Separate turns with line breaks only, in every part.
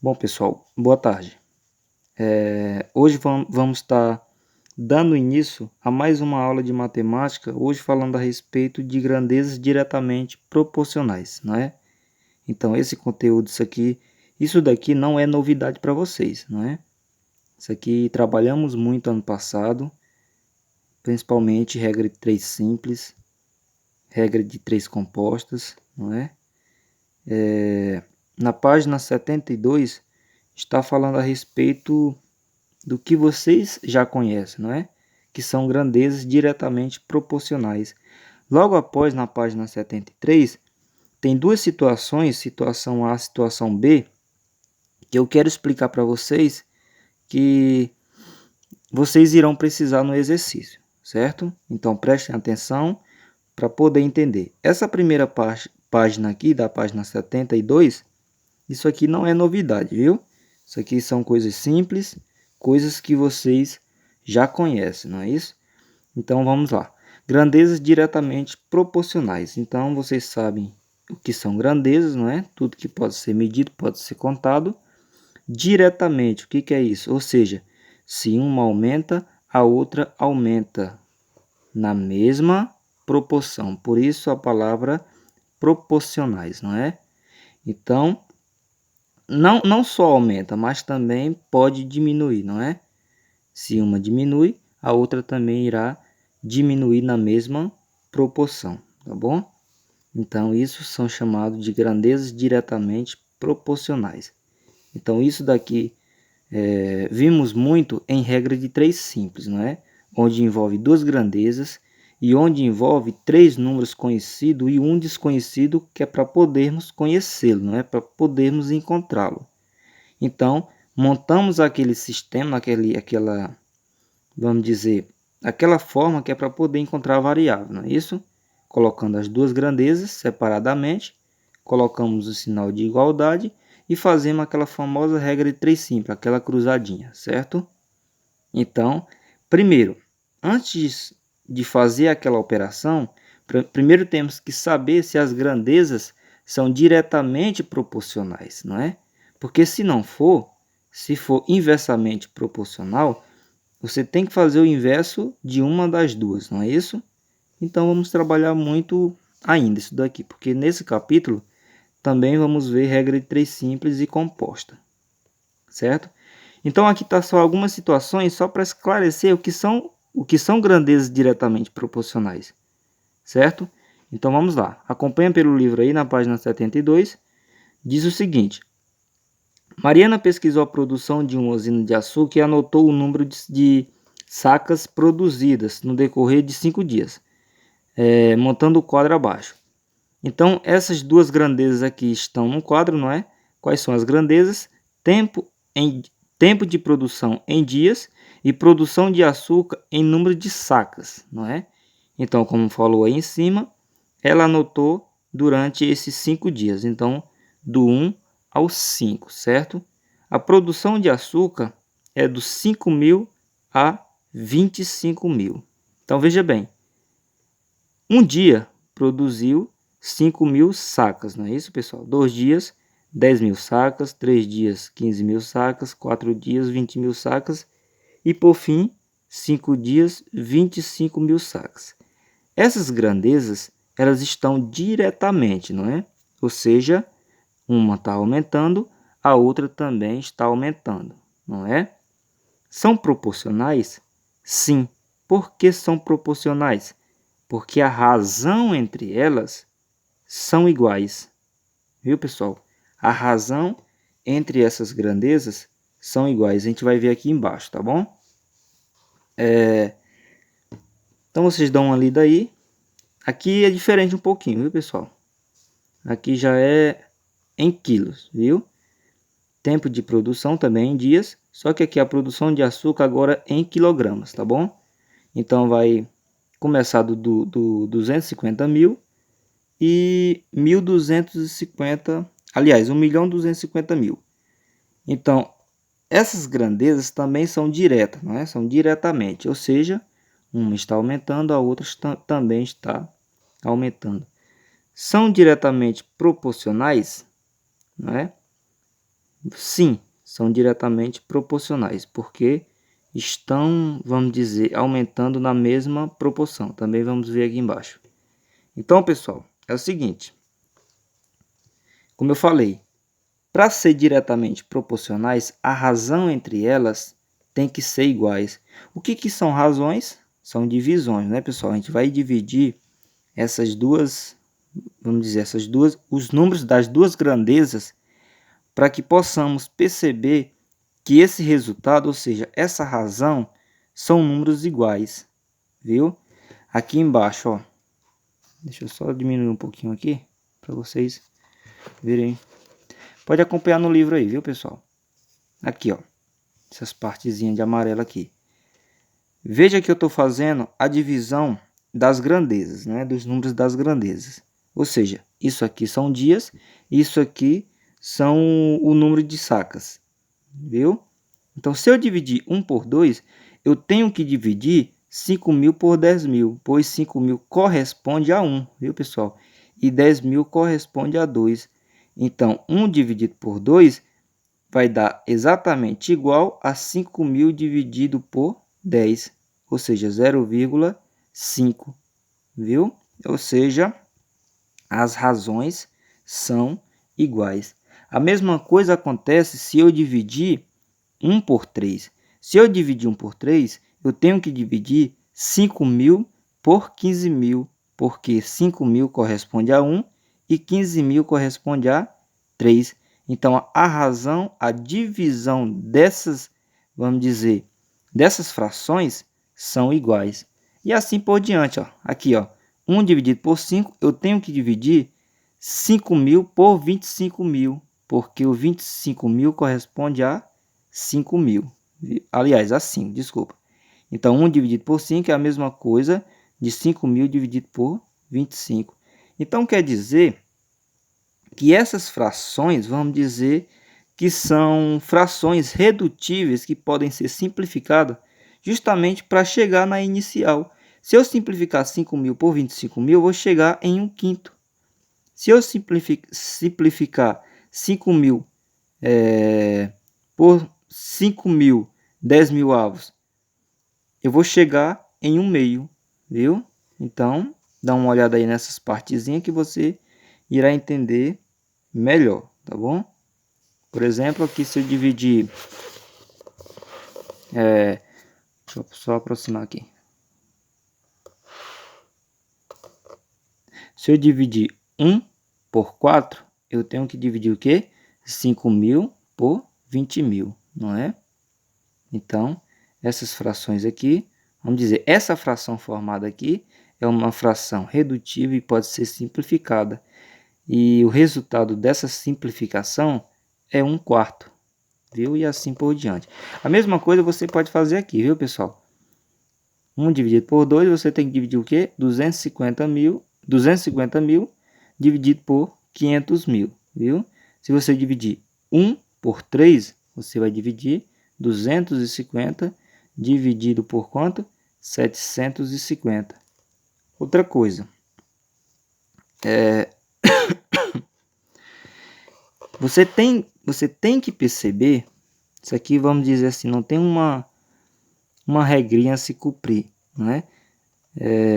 Bom, pessoal, boa tarde. Hoje vamos estar dando início a mais uma aula de matemática, hoje falando a respeito de grandezas diretamente proporcionais, não é? Então, esse conteúdo, isso daqui não é novidade para vocês, não é? Isso aqui trabalhamos muito ano passado, principalmente regra de três simples, regra de três compostas, não é? Na página 72 está falando a respeito do que vocês já conhecem, não é? Que são grandezas diretamente proporcionais. Logo após, na página 73, tem duas situações, situação A e situação B, que eu quero explicar para vocês que vocês irão precisar no exercício, certo? Então prestem atenção para poder entender. Essa primeira página aqui, da página 72, isso aqui não é novidade, viu? Isso aqui são coisas simples, coisas que vocês já conhecem, não é isso? Então vamos lá. Grandezas diretamente proporcionais. Então vocês sabem o que são grandezas, não é? Tudo que pode ser medido, pode ser contado. Diretamente, o que é isso? Ou seja, se uma aumenta, a outra aumenta na mesma proporção. Por isso a palavra proporcionais, não é? Então, não só aumenta, mas também pode diminuir, não é? Se uma diminui, a outra também irá diminuir na mesma proporção, tá bom? Então, isso são chamados de grandezas diretamente proporcionais. Então, isso daqui vimos muito em regra de três simples, não é? Onde envolve duas grandezas e onde envolve três números conhecidos e um desconhecido, que é para podermos conhecê-lo, não é? Para podermos encontrá-lo. Então, montamos aquele sistema, vamos dizer, aquela forma que é para poder encontrar a variável, não é isso? Colocando as duas grandezas separadamente, colocamos o sinal de igualdade e fazemos aquela famosa regra de três simples, aquela cruzadinha, certo? Então, primeiro, antes de fazer aquela operação, primeiro temos que saber se as grandezas são diretamente proporcionais, não é? Porque se não for, se for inversamente proporcional, você tem que fazer o inverso de uma das duas, não é isso? Então vamos trabalhar muito ainda isso daqui, porque nesse capítulo também vamos ver regra de três simples e composta, certo? Então aqui está só algumas situações só para esclarecer o que são grandezas diretamente proporcionais, certo? Então vamos lá, acompanha pelo livro aí na página 72, diz o seguinte: Mariana pesquisou a produção de uma usina de açúcar e anotou o número de sacas produzidas no decorrer de 5 dias, montando o quadro abaixo. Então, essas duas grandezas aqui estão no quadro, não é? Quais são as grandezas? Tempo de produção em dias e produção de açúcar em número de sacas, não é? Então, como falou aí em cima, ela anotou durante esses 5 dias. Então, do 1 ao 5, certo? A produção de açúcar é dos 5.000 a 25.000. Então, veja bem, um dia produziu 5.000 sacas, não é isso, pessoal? 2 dias, 10.000 sacas, 3 dias, 15.000 sacas, 4 dias, 20.000 sacas e, por fim, 5 dias, 25.000 sacas. Essas grandezas, elas estão diretamente, não é? Ou seja, uma está aumentando, a outra também está aumentando, não é? São proporcionais? Sim. Por que são proporcionais? Porque a razão entre elas são iguais. Viu, pessoal? A razão entre essas grandezas são iguais. A gente vai ver aqui embaixo, tá bom? Então vocês dão uma lida aí. Aqui é diferente um pouquinho, viu, pessoal? Aqui já é em quilos, viu? Tempo de produção também em dias, só que aqui a produção de açúcar agora é em quilogramas, tá bom? Então vai começar do 250.000 e 1.250, aliás, 1.250.000. Então, essas grandezas também são diretas, não é? São diretamente, ou seja, uma está aumentando, a outra também está aumentando. São diretamente proporcionais, não é? Sim, são diretamente proporcionais, porque estão, vamos dizer, aumentando na mesma proporção. Também vamos ver aqui embaixo. Então, pessoal, é o seguinte. Como eu falei, para ser diretamente proporcionais, a razão entre elas tem que ser iguais. O que são razões? São divisões, né, pessoal? A gente vai dividir essas duas, vamos dizer, os números das duas grandezas para que possamos perceber que esse resultado, ou seja, essa razão, são números iguais, viu? Aqui embaixo, ó, deixa eu só diminuir um pouquinho aqui para vocês verem. Pode acompanhar no livro aí, viu, pessoal? Aqui, ó, essas partezinhas de amarelo aqui. Veja que eu estou fazendo a divisão das grandezas, né? Dos números das grandezas. Ou seja, isso aqui são dias, isso aqui são o número de sacas, viu? Então, se eu dividir 1 por 2, eu tenho que dividir 5.000 por 10.000, pois 5.000 corresponde a 1, viu, pessoal? E 10.000 corresponde a 2. Então, 1 dividido por 2 vai dar exatamente igual a 5.000 dividido por 10, ou seja, 0,5, viu? Ou seja, as razões são iguais. A mesma coisa acontece se eu dividir 1 por 3. Se eu dividir 1 por 3, eu tenho que dividir 5.000 por 15.000, porque 5.000 corresponde a 1 e 15.000 corresponde a 3. Então, a razão, a divisão dessas, vamos dizer, dessas frações são iguais. E assim por diante, ó. Aqui, ó, 1 dividido por 5, eu tenho que dividir 5.000 por 25.000, porque o 25.000 corresponde a 5.000. Aliás, a 5, desculpa. Então, 1 dividido por 5 é a mesma coisa de 5.000 dividido por 25. Então, quer dizer que essas frações, vamos dizer que são frações redutíveis que podem ser simplificadas justamente para chegar na inicial. Se eu simplificar 5.000 por 25.000, eu vou chegar em 1/5. Se eu simplificar 5.000 por 5.000, 10.000 avos, eu vou chegar em 1/2, viu? Então, dá uma olhada aí nessas partezinhas que você irá entender melhor, tá bom? Por exemplo, aqui se eu dividir... deixa eu só aproximar aqui. Se eu dividir 1 por 4, eu tenho que dividir o quê? 5.000 por 20.000, não é? Então, essas frações aqui, vamos dizer, essa fração formada aqui é uma fração redutível e pode ser simplificada. E o resultado dessa simplificação é 1/4, viu? E assim por diante. A mesma coisa você pode fazer aqui, viu, pessoal? 1 dividido por 2, você tem que dividir o quê? 250.000 dividido por 500.000, viu? Se você dividir 1 por 3, você vai dividir 250 dividido por quanto? 750. Outra coisa, você tem que perceber, isso aqui vamos dizer assim, não tem uma regrinha a se cumprir, né?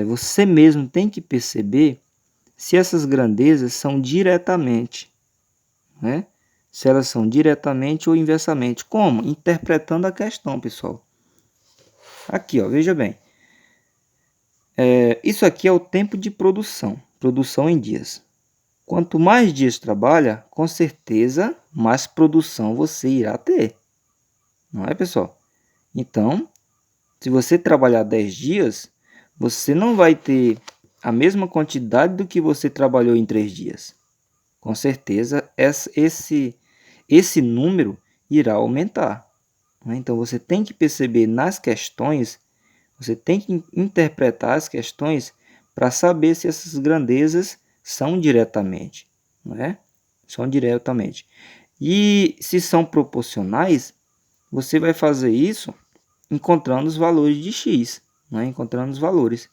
Você mesmo tem que perceber se essas grandezas são diretamente, né? Se elas são diretamente ou inversamente. Como? Interpretando a questão, pessoal. Aqui, ó, veja bem. Isso aqui é o tempo de produção. Produção em dias. Quanto mais dias trabalha, com certeza, mais produção você irá ter. Não é, pessoal? Então, se você trabalhar 10 dias, você não vai ter a mesma quantidade do que você trabalhou em 3 dias. Com certeza, esse número irá aumentar, né? Então, você tem que perceber nas questões, você tem que interpretar as questões para saber se essas grandezas são diretamente, né? São diretamente. E se são proporcionais, você vai fazer isso encontrando os valores de x, né? Encontrando os valores.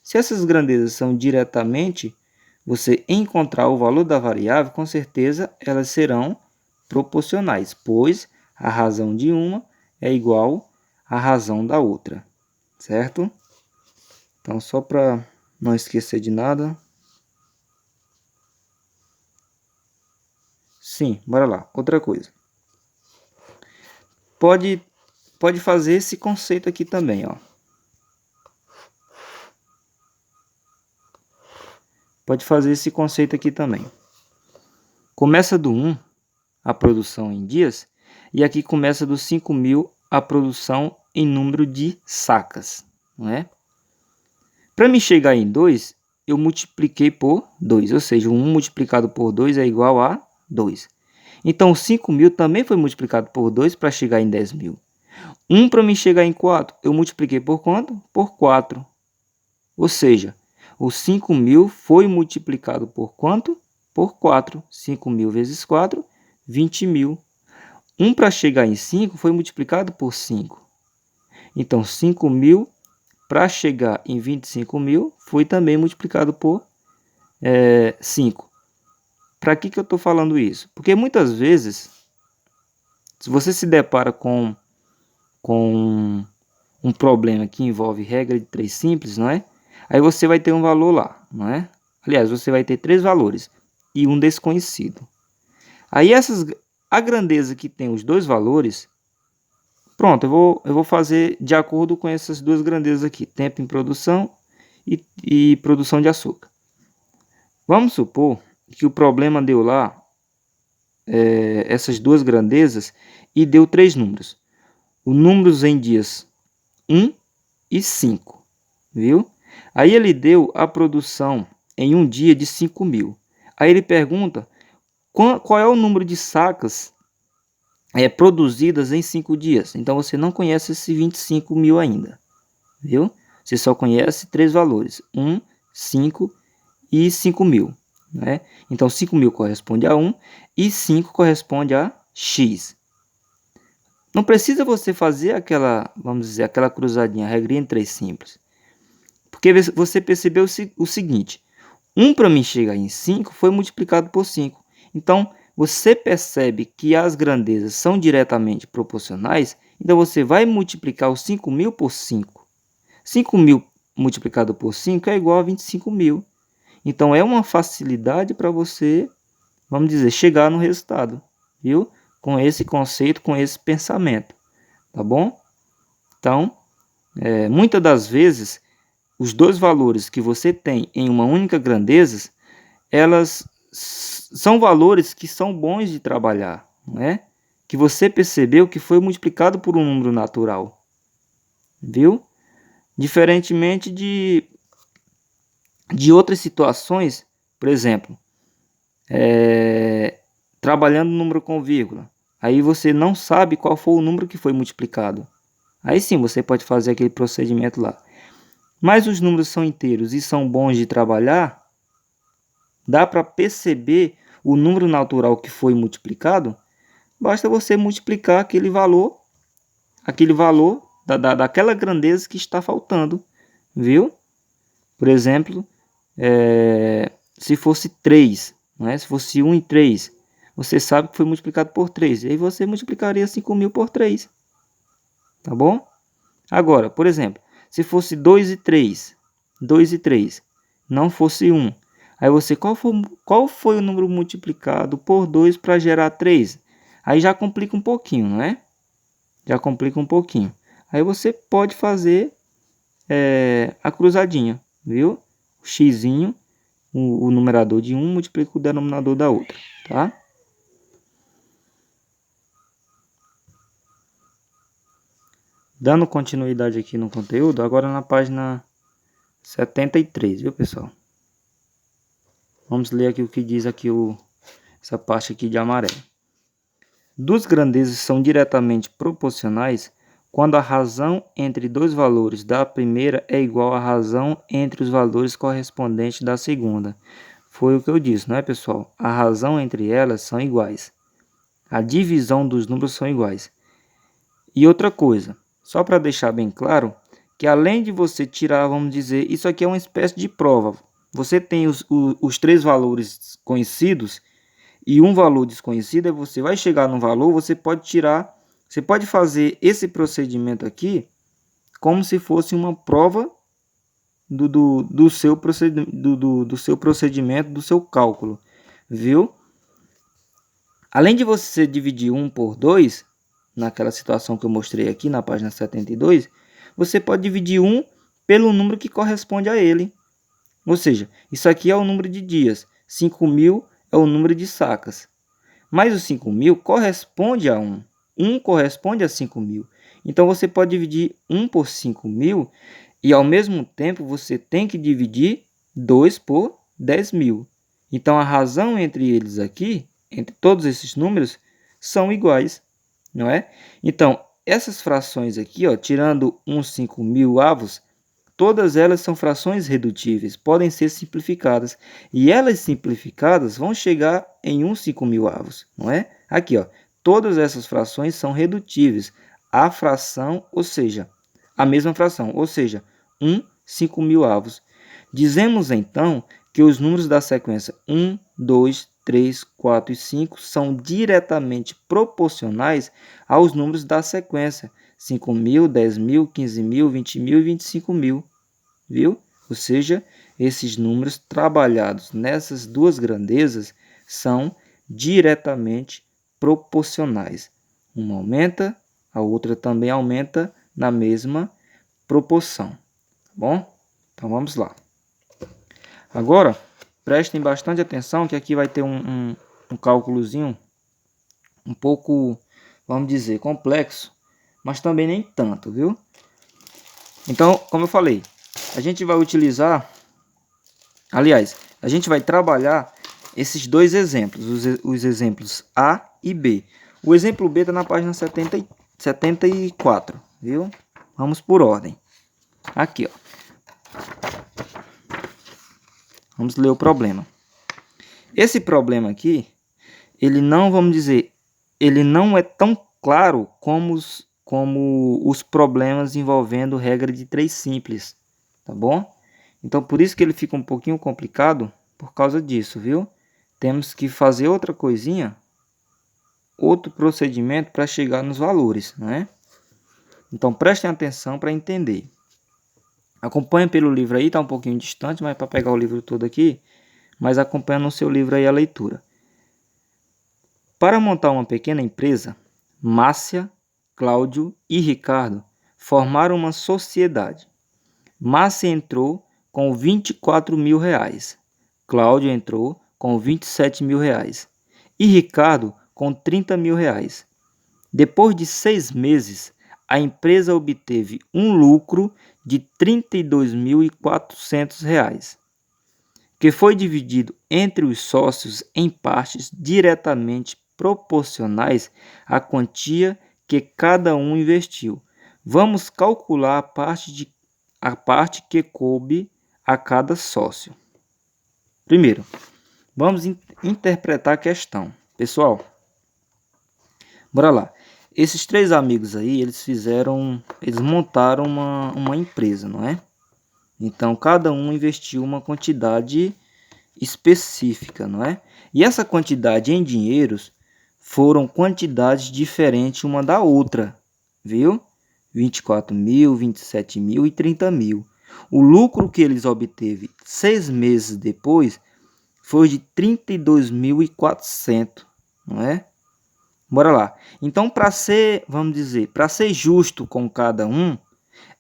Se essas grandezas são diretamente, você encontrar o valor da variável, com certeza elas serão proporcionais, pois a razão de uma é igual à razão da outra, certo? Então, só para não esquecer de nada. Sim, bora lá. Outra coisa. Pode fazer esse conceito aqui também, ó. Pode fazer esse conceito aqui também. Começa do 1 a produção em dias, e aqui começa do 5.000 a produção em número de sacas, não é? Para me chegar em 2, eu multipliquei por 2, ou seja, 1 multiplicado por 2 é igual a 2. Então, 5.000 também foi multiplicado por 2 para chegar em 10.000. 1 para me chegar em 4, eu multipliquei por quanto? Por 4. Ou seja, os 5.000 foi multiplicado por quanto? Por 4. 5.000 vezes 4, 20.000. 1 para chegar em 5 foi multiplicado por 5. Então, 5.000 para chegar em 25.000 foi também multiplicado por 5. Para que eu estou falando isso? Porque muitas vezes, se você se depara com um problema que envolve regra de 3 simples, não é? Aí você vai ter um valor lá, não é? Aliás, você vai ter 3 valores e um desconhecido. Aí a grandeza que tem os 2 valores, pronto, eu vou fazer de acordo com essas 2 grandezas aqui, tempo em produção e produção de açúcar. Vamos supor que o problema deu lá essas 2 grandezas e deu 3 números. Os números em dias 1 e 5, viu? Aí ele deu a produção em um dia de 5.000. Aí ele pergunta qual é o número de sacas produzidas em 5 dias. Então você não conhece esse 25.000 ainda, viu? Você só conhece 3 valores, 1, 5 e 5.000. Né? Então 5.000 corresponde a 1 e 5 corresponde a x. Não precisa você fazer vamos dizer, aquela cruzadinha, a regrinha em 3 simples. Porque você percebeu o seguinte, 1 para mim chegar em 5 foi multiplicado por 5. Então, você percebe que as grandezas são diretamente proporcionais, então você vai multiplicar os 5.000 por 5. 5.000 multiplicado por 5 é igual a 25.000. Então, é uma facilidade para você, vamos dizer, chegar no resultado, viu? Com esse conceito, com esse pensamento, tá bom? Então, muitas das vezes, os 2 valores que você tem em uma única grandeza, elas são valores que são bons de trabalhar, não é? Que você percebeu que foi multiplicado por um número natural, viu? Diferentemente de outras situações, por exemplo, trabalhando no número com vírgula, aí você não sabe qual foi o número que foi multiplicado. Aí sim, você pode fazer aquele procedimento lá. Mas os números são inteiros e são bons de trabalhar, dá para perceber o número natural que foi multiplicado, basta você multiplicar aquele valor daquela grandeza que está faltando, viu? Por exemplo, se fosse 3, né? Se fosse 1 e 3, você sabe que foi multiplicado por 3, e aí você multiplicaria 5.000 por 3, tá bom? Agora, por exemplo, se fosse 2 e 3, não fosse 1, aí você, qual foi o número multiplicado por 2 para gerar 3? Aí já complica um pouquinho, não é? Já complica um pouquinho. Aí você pode fazer a cruzadinha, viu? O xzinho, o numerador de 1 multiplica o denominador da outra, tá? Dando continuidade aqui no conteúdo, agora na página 73, viu, pessoal? Vamos ler aqui o que diz aqui essa parte aqui de amarelo. Duas grandezas são diretamente proporcionais quando a razão entre 2 valores da primeira é igual à razão entre os valores correspondentes da segunda. Foi o que eu disse, não é, pessoal? A razão entre elas são iguais. A divisão dos números são iguais. E outra coisa, só para deixar bem claro, que além de você tirar, vamos dizer, isso aqui é uma espécie de prova. Você tem os 3 valores conhecidos e um valor desconhecido, aí você vai chegar no valor, você pode fazer esse procedimento aqui como se fosse uma prova do seu procedimento, do seu cálculo, viu? Além de você dividir 1 por 2, naquela situação que eu mostrei aqui na página 72, você pode dividir 1 pelo número que corresponde a ele. Ou seja, isso aqui é o número de dias, 5.000 é o número de sacas. Mas os 5.000 corresponde a 1. 1 corresponde a 5.000. Então, você pode dividir 1 por 5.000 e, ao mesmo tempo, você tem que dividir 2 por 10.000. Então, a razão entre eles aqui, entre todos esses números, são iguais, não é? Então, essas frações aqui, ó, tirando uns 5.000 avos, todas elas são frações redutíveis, podem ser simplificadas. E elas simplificadas vão chegar em uns 5.000 avos, não é? Aqui, ó, todas essas frações são redutíveis. A fração, ou seja, a mesma fração, ou seja, 5.000 avos. Dizemos então que os números da sequência 1, 2, 3, 4 e 5 são diretamente proporcionais aos números da sequência 5.000, 10.000, 15.000, 20.000 e 25.000, viu? Ou seja, esses números trabalhados nessas duas grandezas são diretamente proporcionais. Uma aumenta, a outra também aumenta na mesma proporção, tá bom? Então vamos lá. Agora, prestem bastante atenção que aqui vai ter um cálculozinho um pouco, vamos dizer, complexo, mas também nem tanto, viu? Então, como eu falei, a gente vai utilizar, aliás, a gente vai trabalhar esses dois exemplos, os exemplos A e B. O exemplo B está na página 74, viu? Vamos por ordem. Aqui, ó. Vamos ler o problema. Esse problema aqui, ele não, vamos dizer, ele não é tão claro como os problemas envolvendo regra de 3 simples, tá bom? Então, por isso que ele fica um pouquinho complicado por causa disso, viu? Temos que fazer outra coisinha, outro procedimento para chegar nos valores, né? Então, prestem atenção para entender. Acompanhe pelo livro aí, está um pouquinho distante, mas para pegar o livro todo aqui, mas acompanha no seu livro aí a leitura. Para montar uma pequena empresa, Márcia, Cláudio e Ricardo formaram uma sociedade. Márcia entrou com 24 mil reais, Cláudio entrou com 27 mil reais e Ricardo com 30 mil reais. Depois de 6 meses, a empresa obteve um lucro de R$ 32.400, que foi dividido entre os sócios em partes diretamente proporcionais à quantia que cada um investiu. Vamos calcular a parte que coube a cada sócio. Primeiro, vamos interpretar a questão. Pessoal, bora lá. Esses 3 amigos aí, eles montaram uma empresa, não é? Então, cada um investiu uma quantidade específica, não é? E essa quantidade em dinheiros foram quantidades diferentes uma da outra, viu? 24 mil, 27 mil e 30 mil. O lucro que eles obteve 6 meses depois foi de 32.400, não é? Bora lá. Então, vamos dizer, para ser justo com cada um,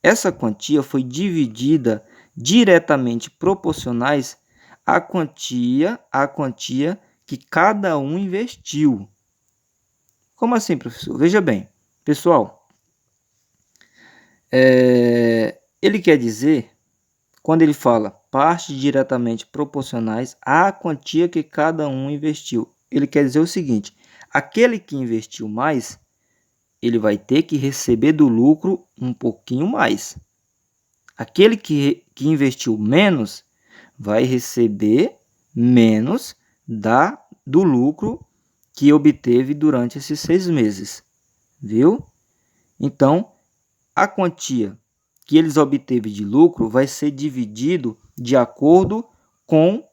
essa quantia foi dividida diretamente proporcionais à quantia que cada um investiu. Como assim, professor? Veja bem, pessoal, ele quer dizer, quando ele fala partes diretamente proporcionais à quantia que cada um investiu, ele quer dizer o seguinte: aquele que investiu mais, ele vai ter que receber do lucro um pouquinho mais. Aquele que investiu menos vai receber menos do lucro que obteve durante esses 6 meses, viu? Então, a quantia que eles obteve de lucro vai ser dividido de acordo com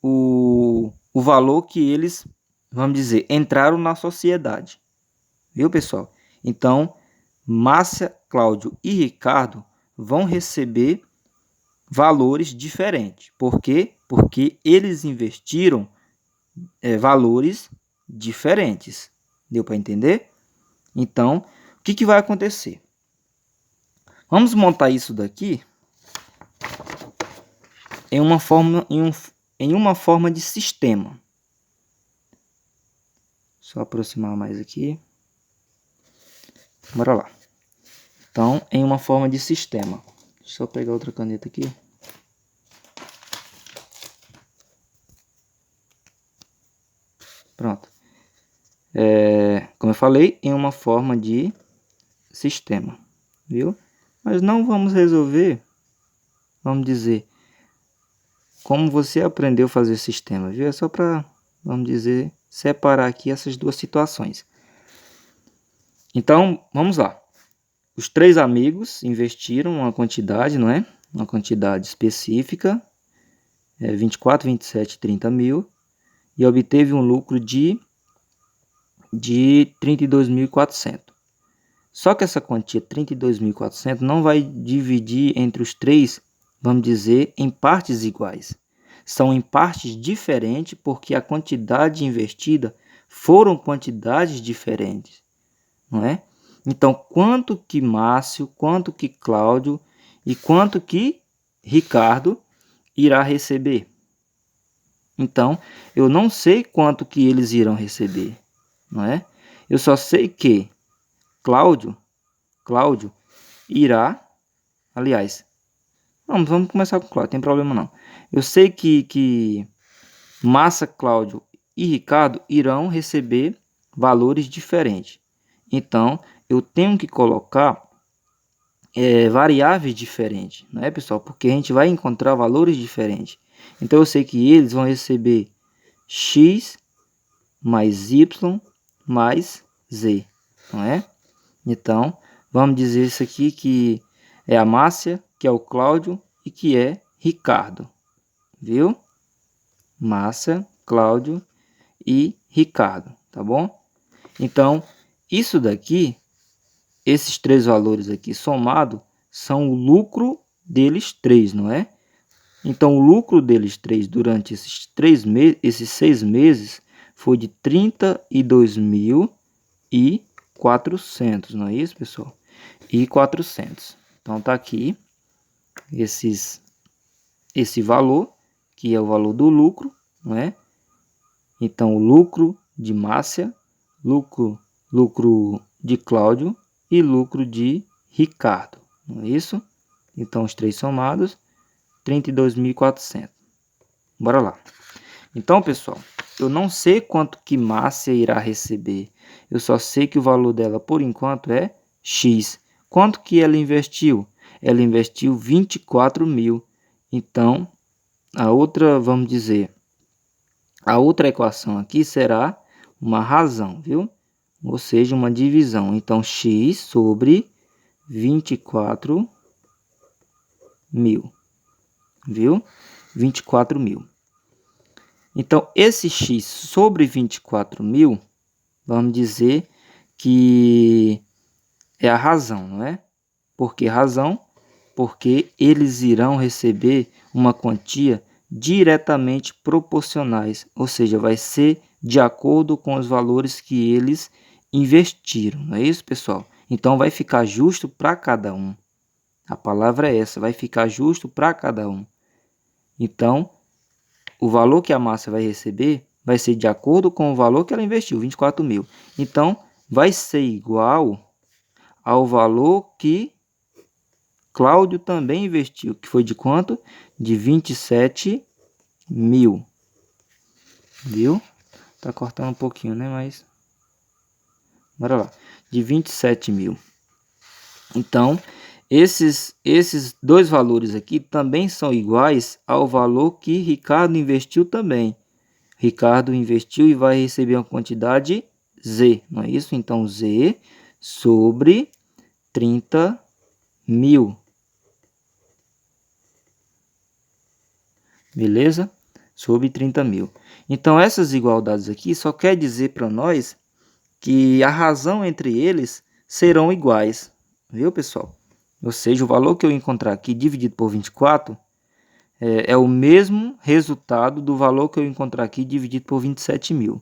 o valor que eles vamos dizer, entraram na sociedade. Viu, pessoal? Então, Márcia, Cláudio e Ricardo vão receber valores diferentes. Por quê? Porque eles investiram valores diferentes. Deu para entender? Então, o que vai acontecer? Vamos montar isso daqui em uma forma de sistema. Só aproximar mais aqui. Bora lá. Então, em uma forma de sistema. Deixa eu pegar outra caneta aqui. Pronto. Como eu falei, em uma forma de sistema. Viu? Mas não vamos resolver, vamos dizer, como você aprendeu a fazer sistema. Viu? É só para, vamos dizer, separar aqui essas duas situações. Então, vamos lá. Os 3 amigos investiram uma quantidade, não é? Uma quantidade específica, 24, 27, 30 mil, e obteve um lucro de 32.400. Só que essa quantia 32.400 não vai dividir entre os 3, vamos dizer, em partes iguais. São em partes diferentes porque a quantidade investida foram quantidades diferentes, não é? Então, quanto que Márcio, quanto que Cláudio e quanto que Ricardo irá receber? Então, eu não sei quanto que eles irão receber, não é? Eu só sei que Cláudio irá, aliás, vamos começar com Cláudio, tem problema não. Eu sei que Márcia, Cláudio e Ricardo irão receber valores diferentes. Então, eu tenho que colocar variáveis diferentes, não é, pessoal? Porque a gente vai encontrar valores diferentes. Então, eu sei que eles vão receber x mais y mais z, não é? Então, vamos dizer isso aqui que é a Márcia, que é o Cláudio e que é Ricardo. Viu? Márcia, Cláudio e Ricardo, tá bom? Então, isso daqui, esses 3 valores aqui somados, são o lucro deles 3, não é? Então, o lucro deles 3 durante esses 6 meses foi de 32.400, não é isso, pessoal? E 400. Então, tá aqui esse valor, que é o valor do lucro, não é? Então, o lucro de Márcia, lucro de Cláudio e lucro de Ricardo, não é isso? Então, os 3 somados, 32.400. Bora lá. Então, pessoal, eu não sei quanto que Márcia irá receber. Eu só sei que o valor dela, por enquanto, é X. Quanto que ela investiu? Ela investiu 24 mil. Então, a outra, vamos dizer, a outra equação aqui será uma razão, viu? Ou seja, uma divisão. Então, X sobre 24 mil. Viu? 24 mil. Então, esse x sobre 24 mil, vamos dizer que é a razão, não é? Por que razão? Porque eles irão receber uma quantia diretamente proporcionais, ou seja, vai ser de acordo com os valores que eles investiram, não é isso, pessoal? Então, vai ficar justo para cada um. A palavra é essa, vai ficar justo para cada um. Então, o valor que a Márcia vai receber vai ser de acordo com o valor que ela investiu, 24 mil. Então, vai ser igual ao valor que Cláudio também investiu, que foi de quanto? De 27 mil. Viu? Tá cortando um pouquinho, né? Mas, bora lá. De 27 mil. Então, esses 2 valores aqui também são iguais ao valor que Ricardo investiu também. Ricardo investiu e vai receber uma quantidade Z, não é isso? Então, Z sobre 30 mil. Beleza? Sobre 30 mil. Então, essas igualdades aqui só quer dizer para nós que a razão entre eles serão iguais, viu, pessoal? Ou seja, o valor que eu encontrar aqui dividido por 24 é o mesmo resultado do valor que eu encontrar aqui dividido por 27.000,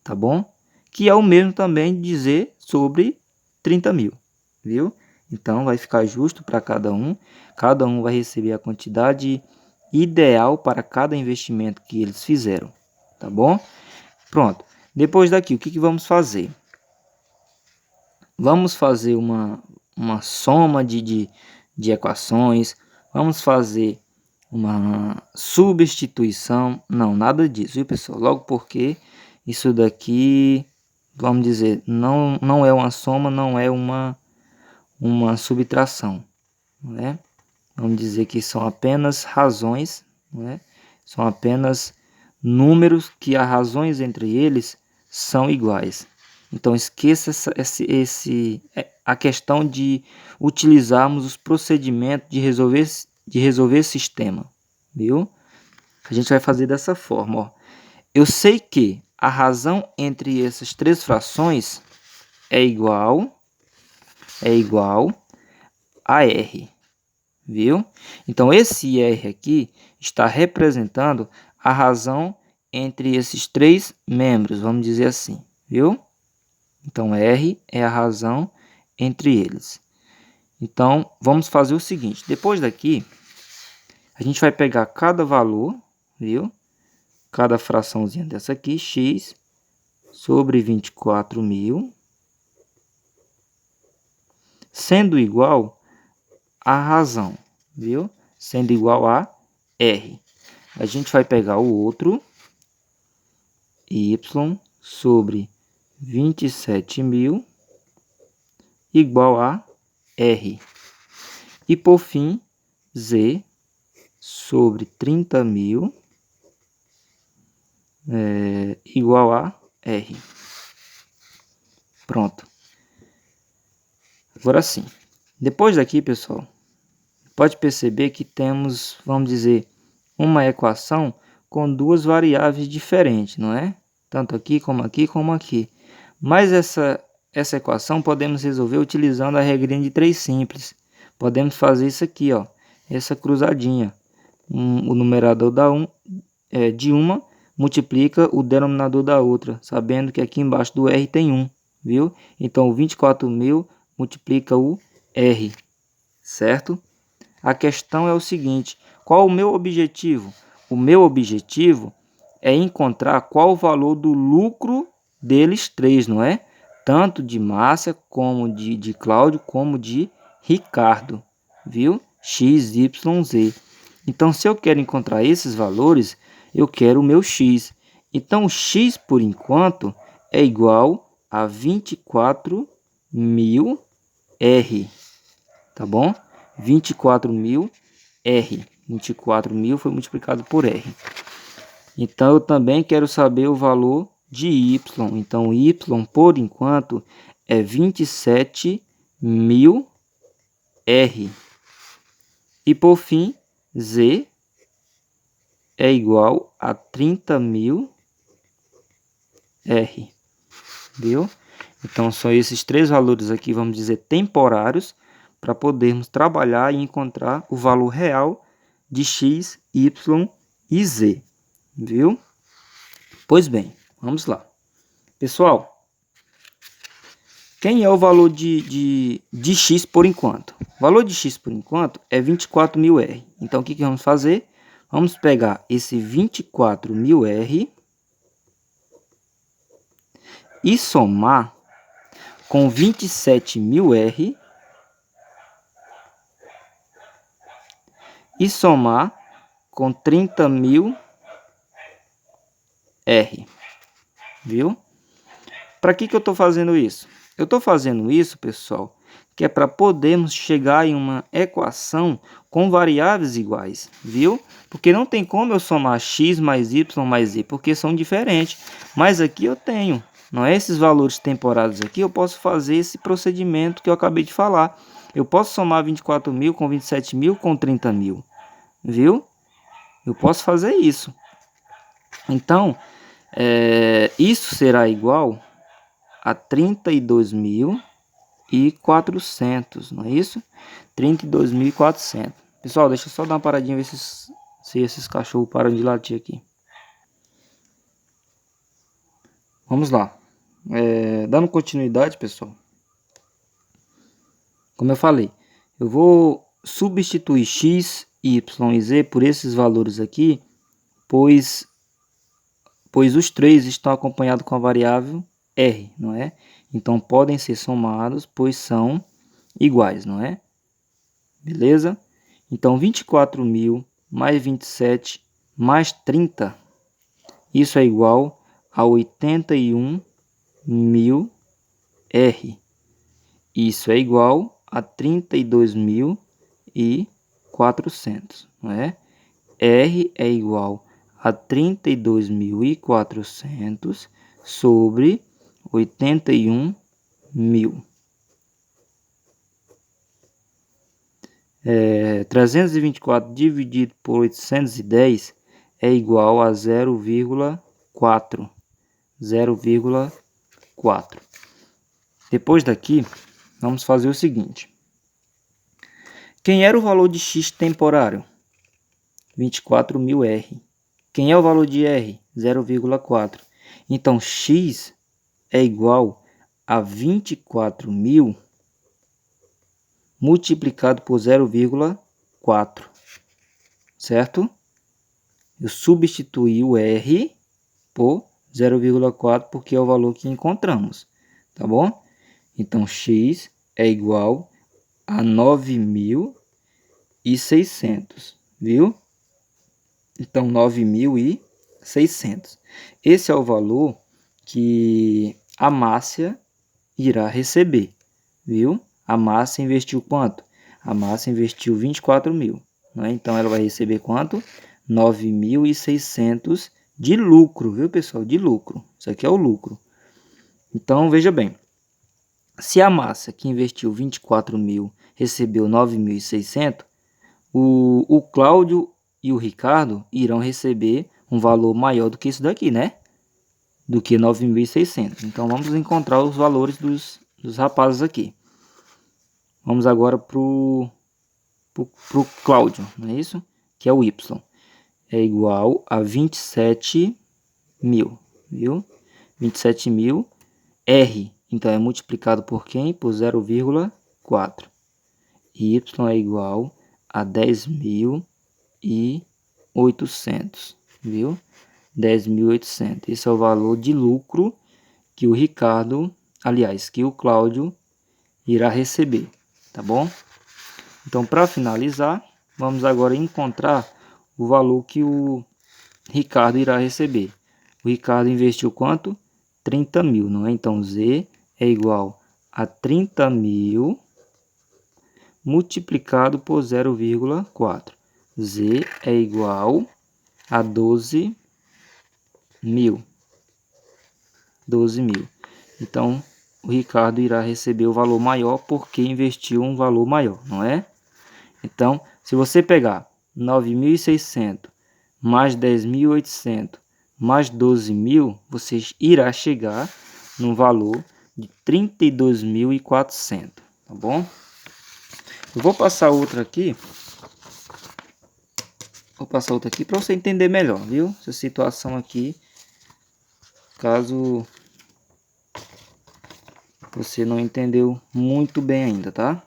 tá bom? Que é o mesmo também dizer sobre 30.000, viu? Então, vai ficar justo para cada um vai receber a quantidade ideal para cada investimento que eles fizeram, tá bom? Pronto. Depois daqui, o que vamos fazer? Vamos fazer uma soma de equações, vamos fazer uma substituição, não, nada disso, viu, pessoal? Logo porque isso daqui, vamos dizer, não é uma soma, não é uma subtração, não é? Vamos dizer que são apenas razões, não é? São apenas números que as razões entre eles são iguais. Então esqueça a questão de utilizarmos os procedimentos de resolver sistema, viu? A gente vai fazer dessa forma, ó. Eu sei que a razão entre essas três frações é igual a R, viu? Então esse R aqui está representando a razão entre esses três membros, vamos dizer assim, viu? Então R é a razão entre eles. Então vamos fazer o seguinte, depois daqui a gente vai pegar cada valor, viu? Cada fraçãozinha dessa aqui, x sobre 24.000, sendo igual a razão, viu? Sendo igual a R. A gente vai pegar o outro, y sobre 27.000 igual a R. E por fim, z sobre 30.000 igual a R. Pronto. Agora sim. Depois daqui, pessoal, pode perceber que temos, vamos dizer, uma equação com duas variáveis diferentes, não é? Tanto aqui, como aqui, como aqui. Mas essa equação podemos resolver utilizando a regrinha de 3 simples. Podemos fazer isso aqui, ó, essa cruzadinha. O numerador de uma multiplica o denominador da outra, sabendo que aqui embaixo do R tem 1, viu? Então, o 24.000 multiplica o R, certo? A questão é o seguinte, qual o meu objetivo? O meu objetivo é encontrar qual o valor do lucro deles três, não é? Tanto de Márcia, como de Cláudio, como de Ricardo, viu? X, Y, Z. Então, se eu quero encontrar esses valores, eu quero o meu X. Então, o X, por enquanto, é igual a 24.000 R, tá bom? 24.000 R. 24.000 foi multiplicado por R. Então, eu também quero saber o valor de Y. Então, Y, por enquanto, é 27.000 R. E, por fim, Z é igual a 30.000 R. Viu? Então, são esses três valores aqui, vamos dizer, temporários, para podermos trabalhar e encontrar o valor real de X, Y e Z. Viu? Pois bem, vamos lá. Pessoal, quem é o valor de X por enquanto? O valor de X por enquanto é 24.000 R. Então, o que vamos fazer? Vamos pegar esse 24.000 R e somar com 27.000 R e somar com 30.000 R, viu? Para que eu estou fazendo isso? Eu estou fazendo isso, pessoal, que é para podermos chegar em uma equação com variáveis iguais, viu? Porque não tem como eu somar x mais y mais z, porque são diferentes. Mas aqui eu tenho, não é? Esses valores temporários aqui, eu posso fazer esse procedimento que eu acabei de falar. Eu posso somar 24.000 com 27.000 com 30.000, viu? Eu posso fazer isso. Então, Isso será igual a 32.400, não é isso? 32.400. Pessoal, deixa eu só dar uma paradinha, ver se esses cachorros param de latir aqui. Vamos lá. Dando continuidade, pessoal. Como eu falei, eu vou substituir x, y e z por esses valores aqui, pois os três estão acompanhados com a variável r, não é? Então podem ser somados, pois são iguais, não é? Beleza? Então 24.000 mais 27 mais 30, isso é igual a 81.000 R. Isso é igual a 32.400, não é? R é igual a 32.400 sobre 81.000. 324 dividido por 810 é igual a 0,4. 0,4. Depois daqui, vamos fazer o seguinte. Quem era o valor de x temporário? 24.000 R. Quem é o valor de R? 0,4. Então, x é igual a 24.000 multiplicado por 0,4. Certo? Eu substituí o R por 0,4 porque é o valor que encontramos. Tá bom? Então, x é igual a 9.600, viu? Então, 9.600. Esse é o valor que a Márcia irá receber, viu? A Márcia investiu quanto? A Márcia investiu 24.000, né? Então, ela vai receber quanto? 9.600 de lucro, viu, pessoal? De lucro. Isso aqui é o lucro. Então, veja bem. Se a Márcia, que investiu 24.000, recebeu 9.600, o Cláudio e o Ricardo irão receber um valor maior do que isso daqui, né? Do que 9.600. Então, vamos encontrar os valores dos rapazes aqui. Vamos agora pro Cláudio, não é isso? Que é o Y. É igual a 27.000, viu? 27.000 R. Então, é multiplicado por quem? Por 0,4. Y é igual a 10.800, viu? 10.800. Esse é o valor de lucro que o Ricardo, aliás, que o Cláudio irá receber, tá bom? Então, para finalizar, vamos agora encontrar o valor que o Ricardo irá receber. O Ricardo investiu quanto? 30.000, não é? Então, Z é igual a 30.000 multiplicado por 0,4. Z é igual a 12.000. 12.000. Então, o Ricardo irá receber o valor maior porque investiu um valor maior, não é? Então, se você pegar 9.600 mais 10.800 mais 12.000, você irá chegar no valor de 32.400, tá bom? Eu vou passar outra aqui. Vou passar outra aqui para você entender melhor, viu? Essa situação aqui, caso você não entendeu muito bem ainda, tá?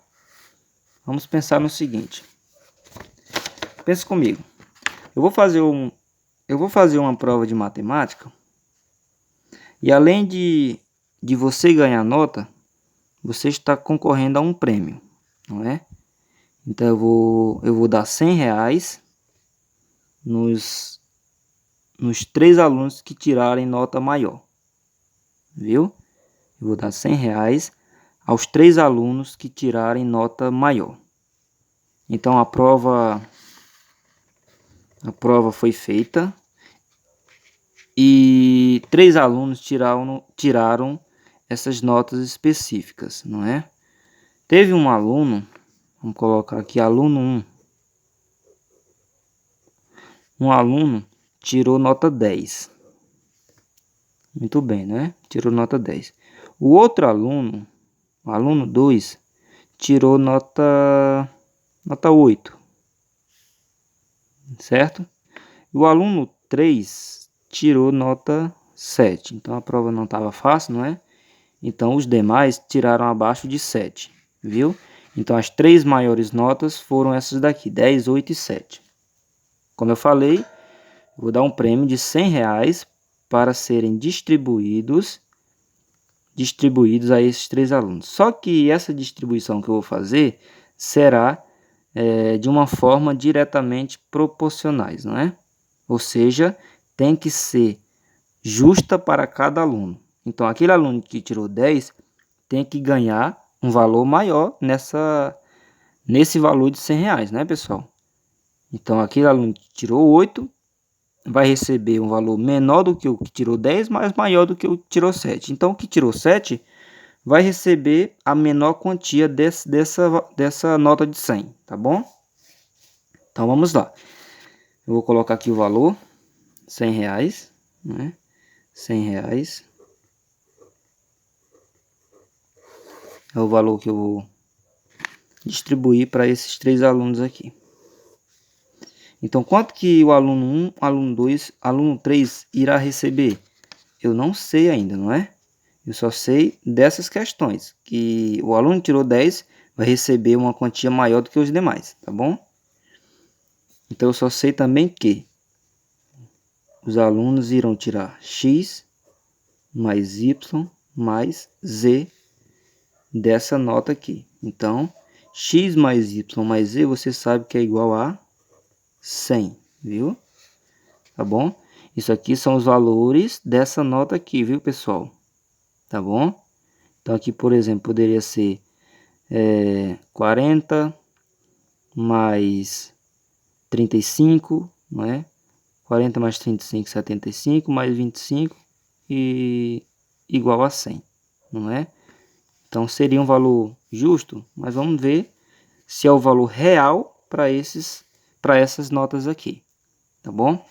Vamos pensar no seguinte. Pensa comigo. Eu vou fazer uma prova de matemática e além de você ganhar nota, você está concorrendo a um prêmio, não é? Então eu vou dar R$100 nos 3 alunos que tirarem nota maior, viu? Eu vou dar R$100 aos 3 alunos que tirarem nota maior. Então a prova foi feita e 3 alunos tiraram essas notas específicas, não é? Teve um aluno, vamos colocar aqui aluno 1. Um aluno tirou nota 10. Muito bem, né? Tirou nota 10. O outro aluno, o aluno 2, tirou nota 8, certo? E o aluno 3 tirou nota 7. Então a prova não estava fácil, não é? Então os demais tiraram abaixo de 7, viu? Então as três maiores notas foram essas daqui, 10, 8 e 7. Como eu falei, vou dar um prêmio de R$100 para serem distribuídos a esses três alunos. Só que essa distribuição que eu vou fazer será de uma forma diretamente proporcionais, não é? Ou seja, tem que ser justa para cada aluno. Então, aquele aluno que tirou 10 tem que ganhar um valor maior nesse valor de R$100, né, pessoal? Então, aquele aluno que tirou 8 vai receber um valor menor do que o que tirou 10, mas maior do que o que tirou 7. Então, o que tirou 7 vai receber a menor quantia dessa nota de 100, tá bom? Então, vamos lá. Eu vou colocar aqui o valor, R$100, né? R$100 é o valor que eu vou distribuir para esses três alunos aqui. Então, quanto que o aluno 1, aluno 2, aluno 3 irá receber? Eu não sei ainda, não é? Eu só sei dessas questões, que o aluno que tirou 10 vai receber uma quantia maior do que os demais, tá bom? Então, eu só sei também que os alunos irão tirar x mais y mais z dessa nota aqui. Então, x mais y mais z você sabe que é igual a 100, viu? Tá bom? Isso aqui são os valores dessa nota aqui, viu, pessoal? Tá bom? Então, aqui, por exemplo, poderia ser 40 mais 35, não é? 40 mais 35, 75, mais 25 e igual a 100, não é? Então, seria um valor justo, mas vamos ver se é o valor real para essas notas aqui, tá bom?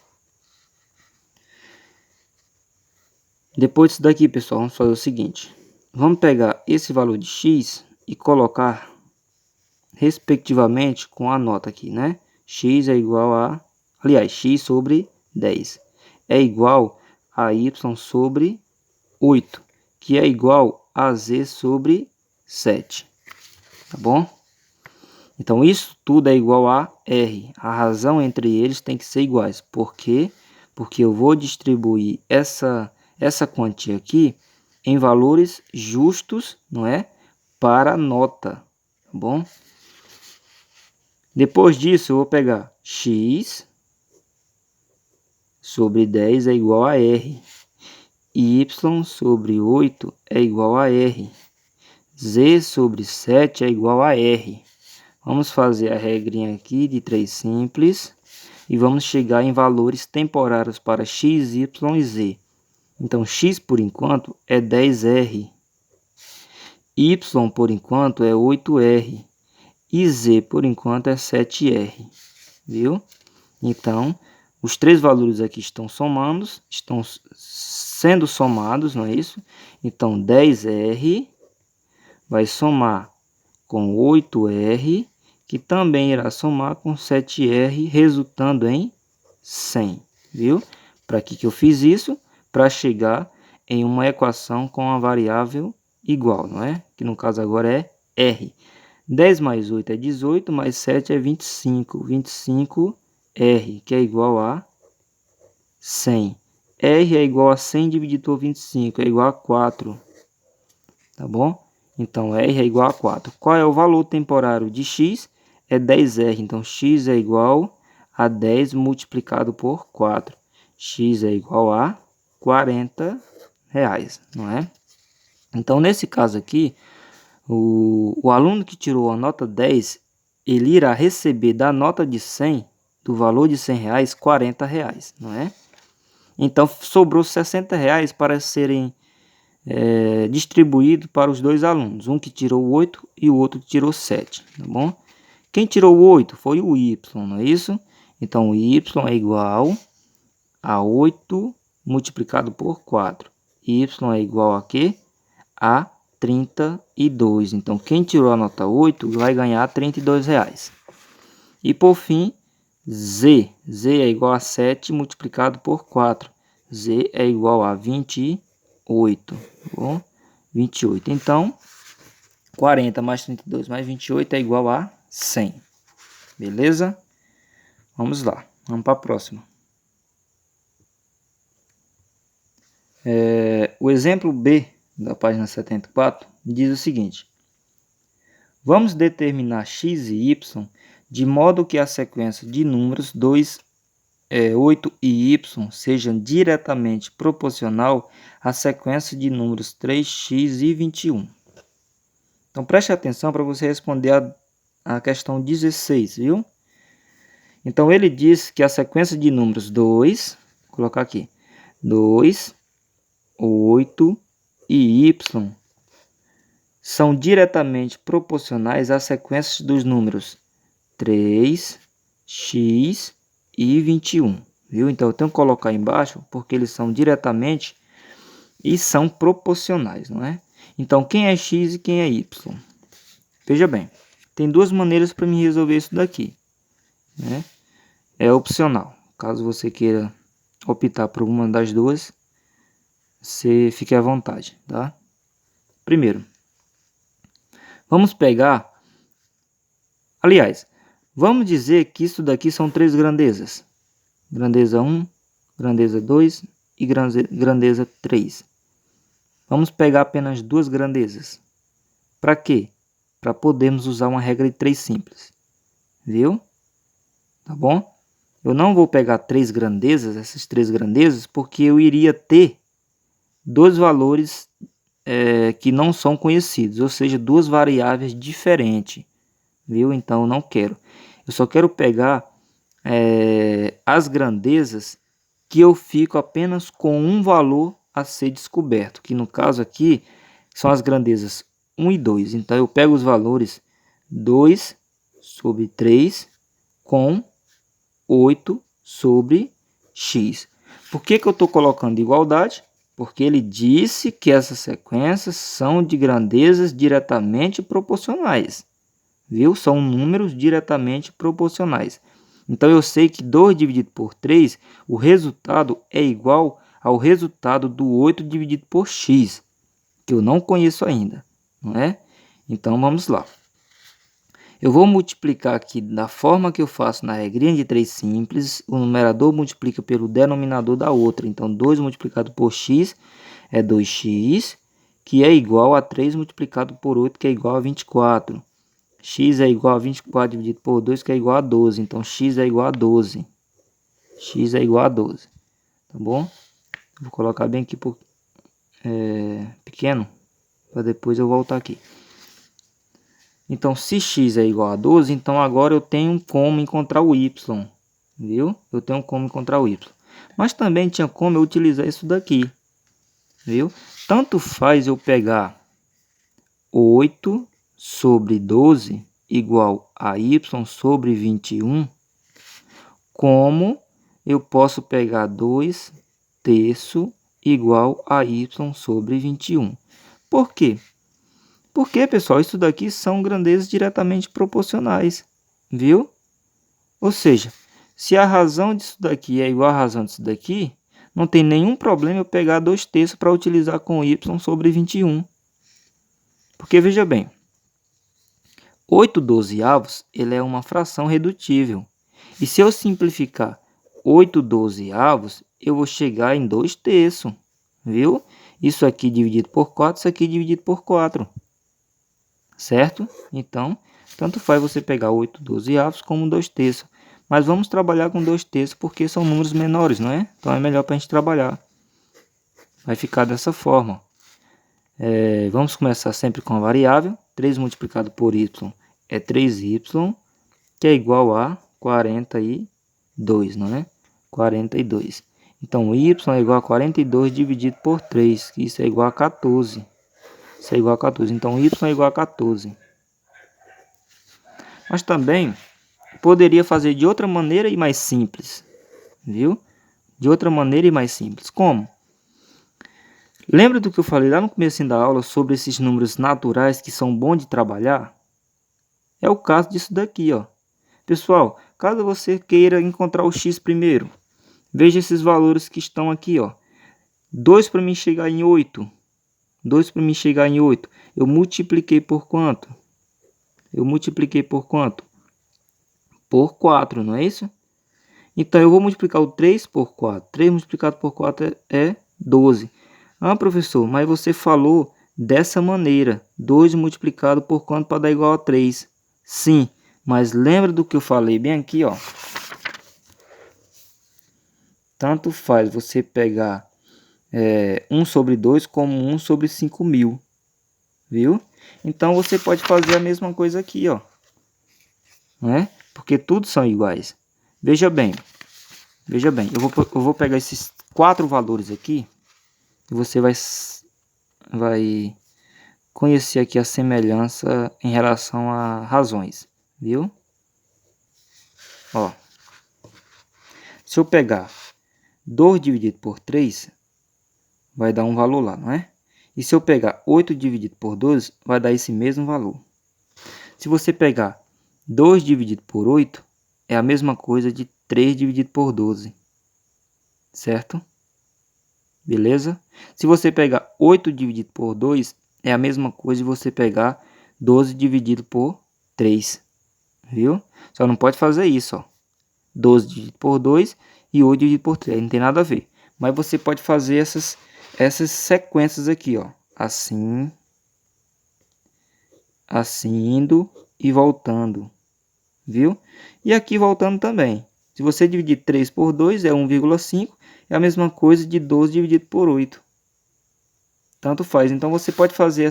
Depois disso daqui, pessoal, vamos fazer o seguinte. Vamos pegar esse valor de x e colocar respectivamente com a nota aqui, né? X é igual a... Aliás, x sobre 10 é igual a y sobre 8, que é igual a z sobre 7, tá bom? Então, isso tudo é igual a R. A razão entre eles tem que ser iguais. Por quê? Porque eu vou distribuir essa quantia aqui em valores justos, não é? Para nota, tá bom? Depois disso, eu vou pegar x sobre 10 é igual a R. Y sobre 8 é igual a R. Z sobre 7 é igual a R. Vamos fazer a regrinha aqui de 3 simples e vamos chegar em valores temporários para x, y e z. Então, x por enquanto é 10R, y por enquanto é 8R e z por enquanto é 7R, viu? Então, os três valores aqui estão sendo somados, não é isso? Então, 10R vai somar com 8R, que também irá somar com 7R, resultando em 100, viu? Para que eu fiz isso? Para chegar em uma equação com a variável igual, não é? Que no caso agora é R. 10 mais 8 é 18, mais 7 é 25. 25R, que é igual a 100. R é igual a 100 dividido por 25, é igual a 4. Tá bom? Então, R é igual a 4. Qual é o valor temporário de x? É 10R. Então, x é igual a 10 multiplicado por 4. X é igual a R$40, não é? Então, nesse caso aqui, o aluno que tirou a nota 10, ele irá receber da nota de 100, do valor de R$100, R$40, não é? Então, sobrou R$60 para serem distribuído para os dois alunos, um que tirou 8 e o outro que tirou 7, tá bom? Quem tirou 8 foi o y, não é isso? Então, o y é igual a 8 multiplicado por 4. y é igual a quê? A 32. Então, quem tirou a nota 8 vai ganhar R$32. E por fim, z. Z é igual a 7 multiplicado por 4. Z é igual a 28. Bom, 28. Então, 40 mais 32 mais 28 é igual a 100. Beleza? Vamos lá. Vamos para a próxima. O exemplo B da página 74 diz o seguinte: vamos determinar x e y de modo que a sequência de números 8 e y sejam diretamente proporcional à sequência de números 3x e 21. Então preste atenção para você responder a questão 16, viu? Então ele diz que a sequência de números 2, vou colocar aqui, 2, 8 e y são diretamente proporcionais às sequências dos números 3, x e 21. Viu? Então eu tenho que colocar embaixo porque eles são diretamente e são proporcionais, não é? Então quem é x e quem é y? Veja bem, tem duas maneiras para me resolver isso daqui, né? É opcional. Caso você queira optar por uma das duas, você fique à vontade, tá? Primeiro, vamos pegar... Aliás, vamos dizer que isso daqui são três grandezas. Grandeza 1, grandeza 2 e grandeza 3. Vamos pegar apenas duas grandezas. Para quê? Para podermos usar uma regra de 3 simples. Viu? Tá bom? Eu não vou pegar três grandezas, essas três grandezas, porque eu iria ter dois valores que não são conhecidos, ou seja, duas variáveis diferentes. Viu? Então eu não quero. Eu só quero pegar as grandezas que eu fico apenas com um valor a ser descoberto, que no caso aqui são as grandezas 1 e 2. Então eu pego os valores 2 sobre 3 com 8 sobre x. Por que eu estou colocando igualdade? Porque ele disse que essas sequências são de grandezas diretamente proporcionais. Viu? São números diretamente proporcionais. Então eu sei que 2 dividido por 3, o resultado é igual ao resultado do 8 dividido por x, que eu não conheço ainda, não é? Então vamos lá. Eu vou multiplicar aqui da forma que eu faço na regrinha de 3 simples. O numerador multiplica pelo denominador da outra. Então 2 multiplicado por x é 2x, que é igual a 3 multiplicado por 8, que é igual a 24. X é igual a 24 dividido por 2, que é igual a 12. Então x é igual a 12. X é igual a 12. Tá bom? Vou colocar bem aqui por pequeno, para depois eu voltar aqui. Então, se x é igual a 12, então agora eu tenho como encontrar o y, viu? Eu tenho como encontrar o y. Mas também tinha como eu utilizar isso daqui, viu? Tanto faz eu pegar 8 sobre 12 igual a y sobre 21, como eu posso pegar 2 terços igual a y sobre 21. Por quê? Porque, pessoal, isso daqui são grandezas diretamente proporcionais, viu? Ou seja, se a razão disso daqui é igual à razão disso daqui, não tem nenhum problema eu pegar 2 terços para utilizar com y sobre 21. Porque, veja bem, 8 dozeavos ele é uma fração redutível. E se eu simplificar 8 dozeavos, eu vou chegar em 2 terços, viu? Isso aqui dividido por 4, isso aqui dividido por 4. Certo? Então, tanto faz você pegar 8 dozeavos como 2 terços. Mas vamos trabalhar com 2 terços porque são números menores, não é? Então é melhor para a gente trabalhar. Vai ficar dessa forma. Vamos começar sempre com a variável. 3 multiplicado por y é 3y, que é igual a 42, não é? 42. Então, y é igual a 42 dividido por 3, que isso é igual a 14. Isso é igual a 14. Então, y é igual a 14. Mas também poderia fazer de outra maneira e mais simples. Viu? De outra maneira e mais simples. Como? Lembra do que eu falei lá no começo da aula sobre esses números naturais que são bons de trabalhar? É o caso disso daqui, ó. Pessoal, caso você queira encontrar o x primeiro, veja esses valores que estão aqui, ó. 2 para mim chegar em 8. 2 para mim chegar em 8. Eu multipliquei por quanto? Eu multipliquei por quanto? Por 4, não é isso? Então, eu vou multiplicar o 3 por 4. 3 multiplicado por 4 é 12. Ah, professor, mas você falou dessa maneira. 2 multiplicado por quanto para dar igual a 3? Sim, mas lembra do que eu falei bem aqui, ó. Tanto faz você pegar 1 sobre 2 como 1 sobre 5.000. Viu? Então, você pode fazer a mesma coisa aqui, ó. Não é? Porque tudo são iguais. Veja bem. Veja bem, eu vou pegar esses 4 valores aqui e você vai conhecer aqui a semelhança em relação a razões, viu? Ó, se eu pegar 2 dividido por 3, vai dar um valor lá, não é? E se eu pegar 8 dividido por 12, vai dar esse mesmo valor. Se você pegar 2 dividido por 8, é a mesma coisa de 3 dividido por 12, certo? Beleza? Se você pegar 8 dividido por 2, é a mesma coisa de você pegar 12 dividido por 3. Viu? Só não pode fazer isso, ó. 12 dividido por 2 e 8 dividido por 3. Não tem nada a ver. Mas você pode fazer essas sequências aqui, ó. Assim, assim indo e voltando. Viu? E aqui voltando também. Se você dividir 3 por 2, é 1,5. É a mesma coisa de 12 dividido por 8. Tanto faz. Então você pode fazer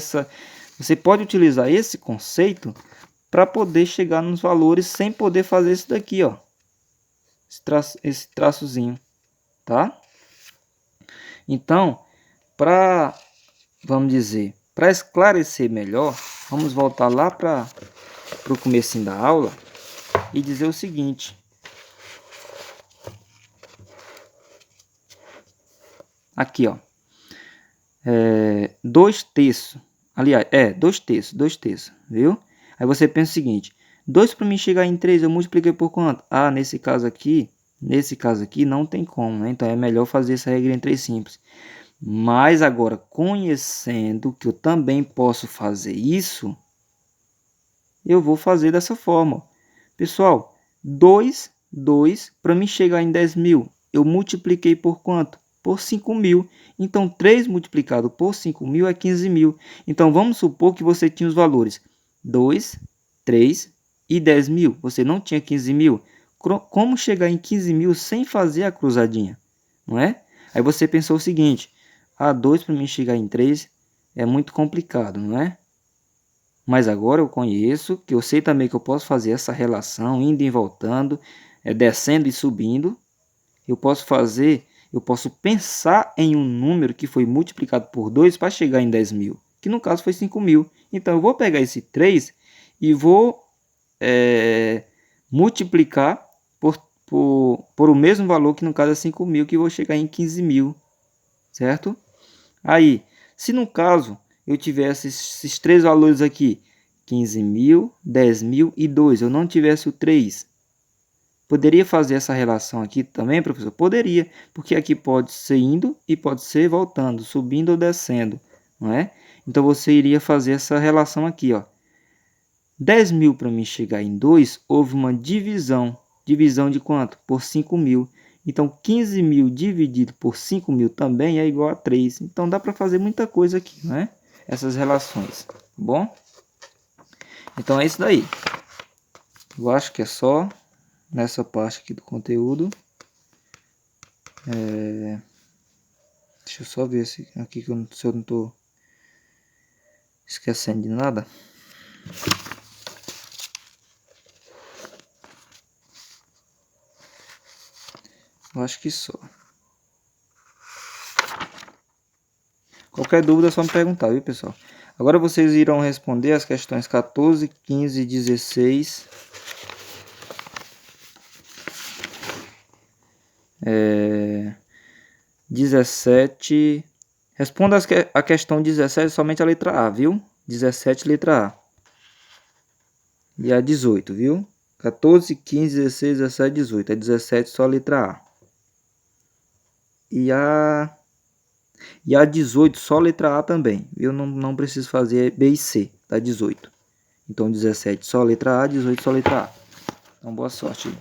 você pode utilizar esse conceito para poder chegar nos valores sem poder fazer isso daqui, ó. Esse traçozinho, tá? Então, vamos dizer, para esclarecer melhor, vamos voltar lá para o comecinho da aula e dizer o seguinte. Aqui, ó. 2/3. Aliás, 2/3, viu? Aí você pensa o seguinte: 2 para mim chegar em 3, eu multipliquei por quanto? Ah, nesse caso aqui não tem como, né? Então é melhor fazer essa regra em 3 simples. Mas agora, conhecendo que eu também posso fazer isso, eu vou fazer dessa forma. Pessoal, 2 para mim chegar em 10.000, eu multipliquei por quanto? Por 5.000. Então, 3 multiplicado por 5.000 é 15.000. Então, vamos supor que você tinha os valores 2, 3 e 10.000. Você não tinha 15.000. Como chegar em 15.000 sem fazer a cruzadinha? Não é? Aí você pensou o seguinte: 2 para mim chegar em 3 é muito complicado, não é? Mas agora eu conheço, que eu sei também que eu posso fazer essa relação, indo e voltando, descendo e subindo. Eu posso pensar em um número que foi multiplicado por 2 para chegar em 10.000, que no caso foi 5.000. Então eu vou pegar esse 3 e vou multiplicar por o mesmo valor, que no caso é 5.000, que eu vou chegar em 15.000, certo? Aí, se no caso eu tivesse esses 3 valores aqui, 15.000, 10.000 e 2, eu não tivesse o 3, poderia fazer essa relação aqui também, professor? Poderia, porque aqui pode ser indo e pode ser voltando, subindo ou descendo, não é? Então você iria fazer essa relação aqui, ó. 10.000 para mim chegar em 2, houve uma divisão. Divisão de quanto? Por 5.000. Então, 15.000 dividido por 5.000 também é igual a 3. Então, dá para fazer muita coisa aqui, né? Essas relações, tá bom? Então, é isso daí. Eu acho que é só nessa parte aqui do conteúdo. Deixa eu só ver se aqui se eu não estou esquecendo de nada. Eu acho que só. Qualquer dúvida é só me perguntar, viu, pessoal? Agora vocês irão responder as questões 14, 15, 16, 17, Responda a questão 17, somente a letra A, viu? 17, letra A. E a 18, viu? 14, 15, 16, 17, 18. A 17, só a letra A. E a 18, só a letra A também. Eu não preciso fazer B e C, da 18. Então, 17, só a letra A, 18, só a letra A. Então, boa sorte aí.